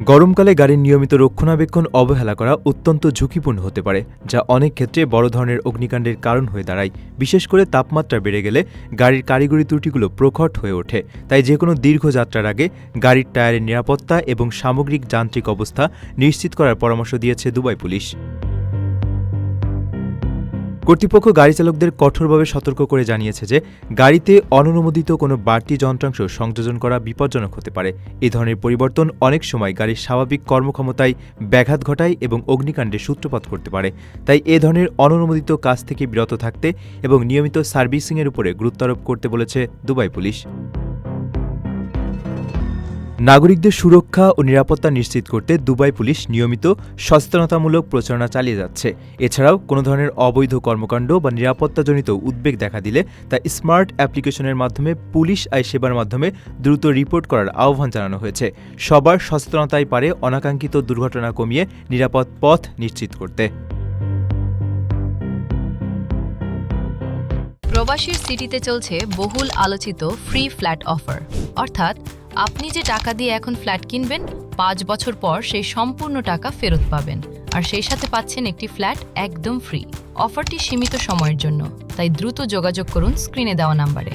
গরমকালে গাড়ির নিয়মিত রক্ষণাবেক্ষণ অবহেলা করা অত্যন্ত ঝুঁকিপূর্ণ হতে পারে, যা অনেক ক্ষেত্রে বড় ধরনের অগ্নিকাণ্ডের কারণ হয়ে দাঁড়ায়। বিশেষ করে তাপমাত্রা বেড়ে গেলে গাড়ির কারিগরি ত্রুটিগুলো প্রকট হয়ে ওঠে। তাই যেকোনো দীর্ঘ যাত্রার আগে গাড়ির টায়ারের নিরাপত্তা এবং সামগ্রিক যান্ত্রিক অবস্থা নিশ্চিত করার পরামর্শ দিয়েছে দুবাই পুলিশ। কর্তৃপক্ষ গাড়ি চালকদের কঠোরভাবে সতর্ক করে জানিয়েছে যে গাড়িতে অননুমোদিত কোনো বাড়তি যন্ত্রাংশ সংযোজন করা বিপজ্জনক হতে পারে। এই ধরনের পরিবর্তন অনেক সময় গাড়ির স্বাভাবিক কর্মক্ষমতায় ব্যাঘাত ঘটায় এবং অগ্নিকাণ্ডের সূত্রপাত করতে পারে। তাই এ ধরনের অননুমোদিত কাজ থেকে বিরত থাকতে এবং নিয়মিত সার্ভিসিংয়ের উপরে গুরুত্ব আরোপ করতে বলেছে দুবাই পুলিশ। নাগরিকদের সুরক্ষা ও নিরাপত্তা নিশ্চিত করতে দুবাই পুলিশ নিয়মিত সচেতনতামূলক প্রচারণা চালিয়ে যাচ্ছে। এছাড়াও কোনো ধরনের অবৈধ কর্মকাণ্ড বা নিরাপত্তাজনিত উদ্বেগ দেখা দিলে তা স্মার্ট অ্যাপ্লিকেশনের মাধ্যমে পুলিশ আই সেবার মাধ্যমে দ্রুত রিপোর্ট করার আহ্বান জানানো হয়েছে। সবার সচেতনতাই পারে অনাকাঙ্ক্ষিত দুর্ঘটনা কমিয়ে নিরাপদ পথ নিশ্চিত করতে। প্রবাসীর সিটিতে চলছে বহুল আলোচিত ফ্রি ফ্ল্যাট অফার, অর্থাৎ আপনি যে টাকা দিয়ে এখন ফ্ল্যাট কিনবেন 5 বছর পর সেই সম্পূর্ণ টাকা ফেরত পাবেন, আর সেই সাথে পাচ্ছেন একটি ফ্ল্যাট একদম ফ্রি। অফারটি সীমিত সময়ের জন্য, তাই দ্রুত যোগাযোগ করুন স্ক্রিনে দেওয়া নাম্বারে।